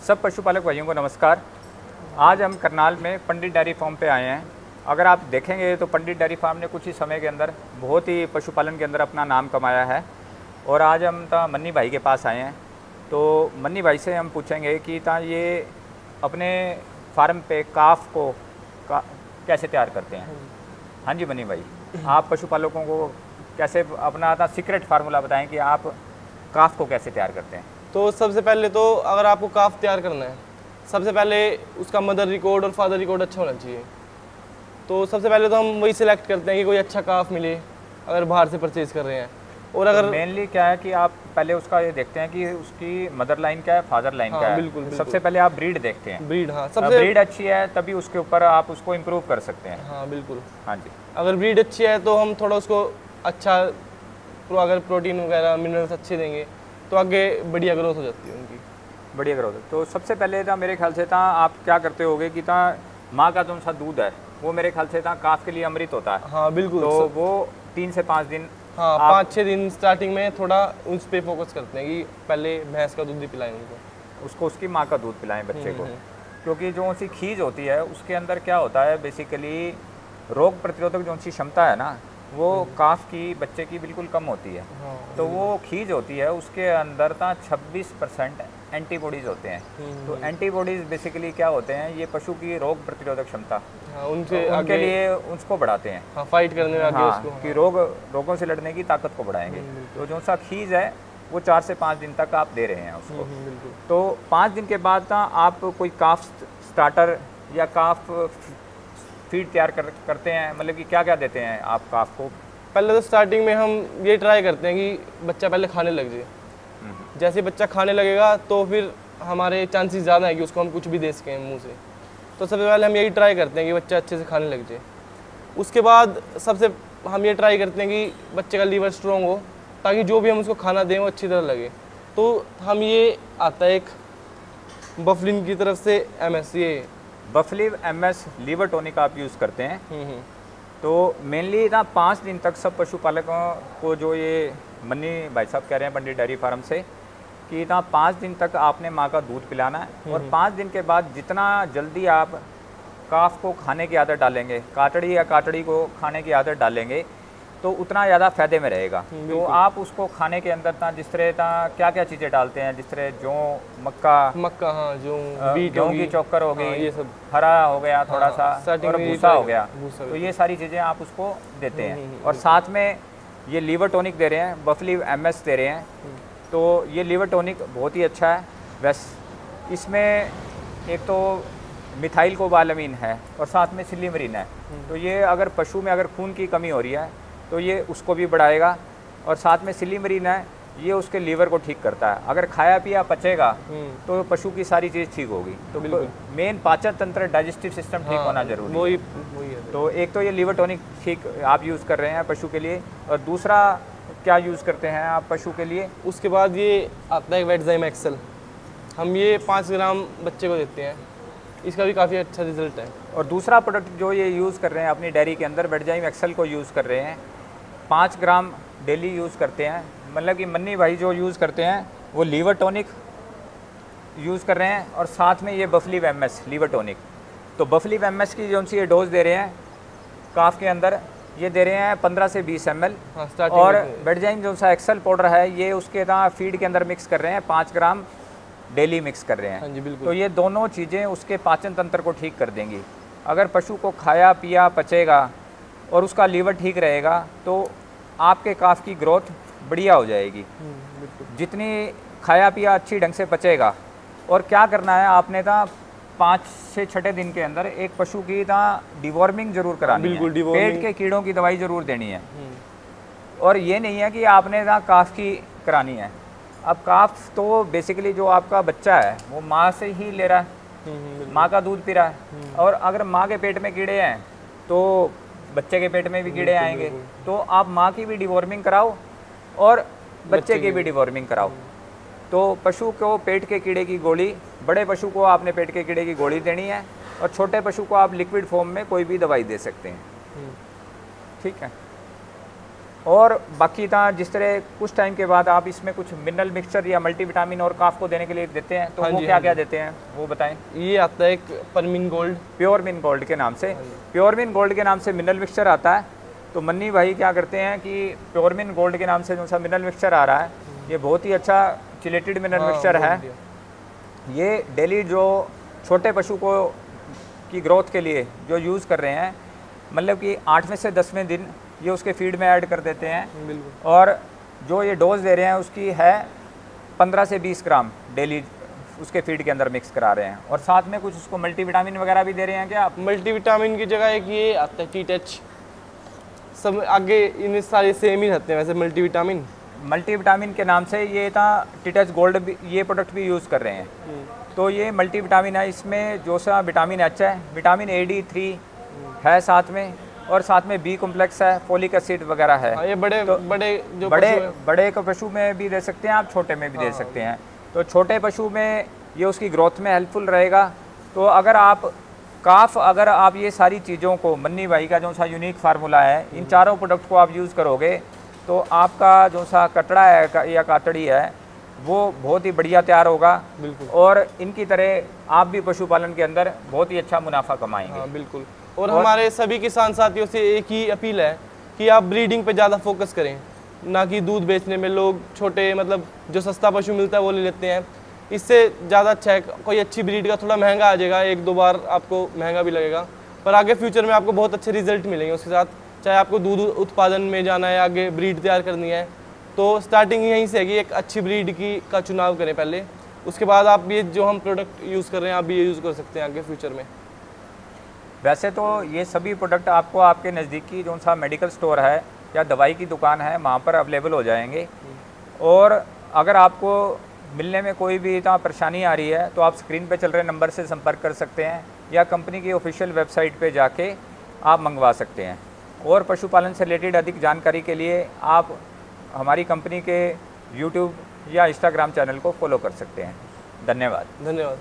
सब पशुपालक भाइयों को नमस्कार। आज हम करनाल में पंडित डेयरी फार्म पे आए हैं। अगर आप देखेंगे तो पंडित डेयरी फार्म ने कुछ ही समय के अंदर बहुत ही पशुपालन के अंदर अपना नाम कमाया है। और आज हम मन्नी भाई के पास आए हैं, तो मन्नी भाई से हम पूछेंगे कि ये अपने फार्म पे काफ को कैसे तैयार करते हैं। हाँ जी मन्नी भाई, आप पशुपालकों को कैसे अपना सीक्रेट फार्मूला बताएं कि आप काफ को कैसे तैयार करते हैं। तो सबसे पहले तो अगर आपको काफ तैयार करना है, सबसे पहले उसका मदर रिकॉर्ड और फादर रिकॉर्ड अच्छा होना चाहिए। तो सबसे पहले तो हम वही सिलेक्ट करते हैं कि कोई अच्छा काफ मिले अगर बाहर से परचेज़ कर रहे हैं। और अगर तो मेनली क्या है कि आप पहले उसका ये देखते हैं कि उसकी मदर लाइन क्या है, फादर लाइन क्या है। बिल्कुल, बिल्कुल। सबसे पहले आप ब्रीड देखते हैं। ब्रीड, हाँ, सबसे ब्रीड अच्छी है तभी उसके ऊपर आप उसको इम्प्रूव कर सकते हैं। हाँ बिल्कुल। हाँ जी, अगर ब्रीड अच्छी है तो हम थोड़ा उसको अच्छा अगर प्रोटीन वगैरह मिनरल्स अच्छे देंगे तो आगे बढ़िया ग्रोथ हो जाती है उनकी। बढ़िया ग्रोथ। तो सबसे पहले मेरे ख्याल से आप क्या करते होगे कि माँ का जो सा दूध है वो मेरे ख्याल से काफ के लिए अमृत होता है। हाँ बिल्कुल। तो वो 3 से 5 दिन, हाँ 5-6 दिन स्टार्टिंग में थोड़ा उस पर फोकस करते हैं कि पहले भैंस का दूध ही पिलाएं उसको उसकी माँ का दूध पिलाएं बच्चे को। क्योंकि जो सी खीज होती है उसके अंदर क्या होता है, बेसिकली रोग प्रतिरोधक जो सी क्षमता है ना, वो काफ की बच्चे की बिल्कुल कम होती है। तो वो खीज होती है उसके अंदर 26% एंटीबॉडीज़ होते हैं। तो एंटीबॉडीज़ बेसिकली क्या होते हैं, ये पशु की रोग प्रतिरोधक क्षमता उनके लिए उसको बढ़ाते हैं। हाँ, फाइट करने में आगे उसको, कि रोगों से लड़ने की ताकत को बढ़ाएंगे। तो जो सा खीज है वो 4 से 5 दिन तक आप दे रहे हैं उसको। तो 5 दिन के बाद आप कोई काफ स्टार्टर या काफ फीड तैयार करते हैं, मतलब कि क्या क्या देते हैं आप काफ को। पहले तो स्टार्टिंग में हम ये ट्राई करते हैं कि बच्चा पहले खाने लग जाए। जैसे बच्चा खाने लगेगा तो फिर हमारे चांसेस ज़्यादा है कि उसको हम कुछ भी दे सकें मुंह से। तो सबसे पहले हम यही ट्राई करते हैं कि बच्चा अच्छे से खाने लग जाए। उसके बाद सबसे हम ये ट्राई करते हैं कि बच्चे का लीवर स्ट्रॉन्ग हो, ताकि जो भी हम उसको खाना दें वो अच्छी तरह लगे। तो हम ये आता है एक बफलिन की तरफ से MS, ये बफलिव MS लीवर टॉनिक आप यूज़ करते हैं। तो मेनली 5 दिन तक सब पशुपालकों को, जो ये मन्नी भाई साहब कह रहे हैं पंडित डेयरी फार्म से, कि 5 दिन तक आपने माँ का दूध पिलाना है। और 5 दिन के बाद जितना जल्दी आप काफ को खाने की आदत डालेंगे, काटड़ी या काटड़ी को खाने की आदत डालेंगे, तो उतना ज़्यादा फ़ायदे में रहेगा। तो आप उसको खाने के अंदर जिस तरह क्या क्या चीज़ें डालते हैं, जिस तरह जौ, मक्का, हाँ, गेहूँ की चोकर हो गई, हाँ, ये सब, हरा हो गया थोड़ा सा, और भूसा हो गया। तो ये सारी चीज़ें आप उसको देते हैं। और साथ में ये लीवर टॉनिक दे रहे हैं, बफलिव MS दे रहे हैं। तो ये लीवर टॉनिक बहुत ही अच्छा है। वैसे इसमें एक तो मिथाइल कोबालामीन है और साथ में सिल्लीमरीन है। तो ये अगर पशु में अगर खून की कमी हो रही है तो ये उसको भी बढ़ाएगा। और साथ में सिल्लीमरीन है, ये उसके लीवर को ठीक करता है। अगर खाया पिया पचेगा तो पशु की सारी चीज़ ठीक होगी। तो मेन पाचन तंत्र, डाइजेस्टिव सिस्टम ठीक होना जरूरी है। तो एक तो ये लीवर टॉनिक ठीक आप यूज़ कर रहे हैं पशु के लिए। और दूसरा क्या यूज़ करते हैं आप पशु के लिए? उसके बाद ये आता है वेटजाइम एक्सेल, हम ये 5 ग्राम बच्चे को देते हैं। इसका भी काफ़ी अच्छा रिजल्ट है। और दूसरा प्रोडक्ट जो ये यूज़ कर रहे हैं अपनी डेयरी के अंदर, वेटजाइम एक्सेल को यूज़ कर रहे हैं। 5 ग्राम डेली यूज़ करते हैं। मतलब कि मन्नी भाई जो यूज़ करते हैं वो लीवर टॉनिक यूज़ कर रहे हैं और साथ में ये बफलिव MS लीवर टॉनिक। तो बफलिव MS की जो सी ये डोज दे रहे हैं काफ के अंदर, ये दे रहे हैं 15 से 20 ml। और वेटजाइम जो सा एक्सेल पाउडर है ये उसके फीड के अंदर मिक्स कर रहे हैं, 5 ग्राम डेली मिक्स कर रहे हैं। हाँ जी, बिल्कुल। तो ये दोनों चीज़ें उसके पाचन तंत्र को ठीक कर देंगी। अगर पशु को खाया पिया पचेगा और उसका लीवर ठीक रहेगा तो आपके काफ की ग्रोथ बढ़िया हो जाएगी। जितनी खाया पिया अच्छी ढंग से पचेगा। और क्या करना है आपने 5 से 6 दिन के अंदर एक पशु की डिवॉर्मिंग जरूर करानी है। पेट के कीड़ों की दवाई जरूर देनी है। और ये नहीं है कि आपने काफ की करानी है। अब काफ तो बेसिकली जो आपका बच्चा है वो माँ से ही ले रहा है, माँ का दूध पी रहा है। और अगर माँ के पेट में कीड़े हैं तो बच्चे के पेट में भी कीड़े आएंगे। तो आप माँ की भी डिवॉर्मिंग कराओ और बच्चे की भी डिवॉर्मिंग कराओ। तो पशु को पेट के कीड़े की गोली, बड़े पशु को आपने पेट के कीड़े की गोली देनी है और छोटे पशु को आप लिक्विड फॉर्म में कोई भी दवाई दे सकते हैं। ठीक है। और बाकी था जिस तरह कुछ टाइम के बाद आप इसमें कुछ मिनरल मिक्सचर या मल्टीविटामिन और काफ को देने के लिए देते हैं, तो हाँ वो जी, क्या हाँ क्या जी। देते हैं वो बताएं। ये आता है एक परमिन गोल्ड। प्योरमिन गोल्ड के नाम से, प्योरमिन गोल्ड के नाम से मिनरल मिक्सचर आता है। तो मन्नी भाई क्या करते हैं कि प्योरमिन गोल्ड के नाम से जो सा मिनरल मिक्सचर आ रहा है, ये बहुत ही अच्छा चिलेटेड मिनरल मिक्सचर है। ये डेली जो छोटे पशु को की ग्रोथ के लिए जो यूज़ कर रहे हैं, मतलब कि 8वें से 10वें दिन ये उसके फीड में ऐड कर देते हैं। बिल्कुल। और जो ये डोज दे रहे हैं उसकी है 15 से 20 ग्राम डेली उसके फीड के अंदर मिक्स करा रहे हैं। और साथ में कुछ उसको मल्टीविटामिन वगैरह भी दे रहे हैं क्या आप? मल्टीविटामिन की जगह एक ये आता है टी टच, सब आगे इन सारे सेम ही रहते हैं वैसे मल्टीविटामिन। मल्टीविटामिन के नाम से ये था टिटच गोल्ड भी, ये प्रोडक्ट भी यूज़ कर रहे हैं। तो ये मल्टीविटामिन है, इसमें जो सा विटामिन एच है, विटामिन AD3 है साथ में, और साथ में बी कॉम्प्लेक्स है, फोलिक एसिड वगैरह है। हाँ, ये बड़े तो बड़े जो बड़े को पशु में भी दे सकते हैं आप, छोटे में भी दे सकते हैं। तो छोटे पशु में ये उसकी ग्रोथ में हेल्पफुल रहेगा। तो अगर आप ये सारी चीज़ों को, मन्नी भाई का जो सा यूनिक फार्मूला है, इन चारों प्रोडक्ट को आप यूज़ करोगे तो आपका जो सा कटड़ा है या कातड़ी है वो बहुत ही बढ़िया तैयार होगा। बिल्कुल। और इनकी तरह आप भी पशुपालन के अंदर बहुत ही अच्छा मुनाफा कमाएंगे। हाँ बिल्कुल। और हमारे सभी किसान साथियों से एक ही अपील है कि आप ब्रीडिंग पे ज़्यादा फोकस करें, ना कि दूध बेचने में। लोग छोटे मतलब जो सस्ता पशु मिलता है वो ले लेते हैं, इससे ज़्यादा अच्छा है कोई अच्छी ब्रीड का। थोड़ा महंगा आ जाएगा, 1-2 बार आपको महंगा भी लगेगा, पर आगे फ्यूचर में आपको बहुत अच्छे रिजल्ट मिलेंगे उसके साथ। चाहे आपको दूध उत्पादन में जाना है, आगे ब्रीड तैयार करनी है, तो स्टार्टिंग यहीं से है कि एक अच्छी ब्रीड का चुनाव करें पहले, उसके बाद आप ये जो हम प्रोडक्ट यूज़ कर रहे हैं आप भी ये यूज़ कर सकते हैं आगे फ्यूचर में। वैसे तो ये सभी प्रोडक्ट आपको आपके नज़दीकी जो सा मेडिकल स्टोर है या दवाई की दुकान है वहाँ पर अवेलेबल हो जाएंगे। और अगर आपको मिलने में कोई भी इतना परेशानी आ रही है तो आप स्क्रीन पे चल रहे नंबर से संपर्क कर सकते हैं, या कंपनी की ऑफिशियल वेबसाइट पे जाके आप मंगवा सकते हैं। और पशुपालन से रिलेटेड अधिक जानकारी के लिए आप हमारी कंपनी के YouTube या Instagram चैनल को फॉलो कर सकते हैं। धन्यवाद। धन्यवाद।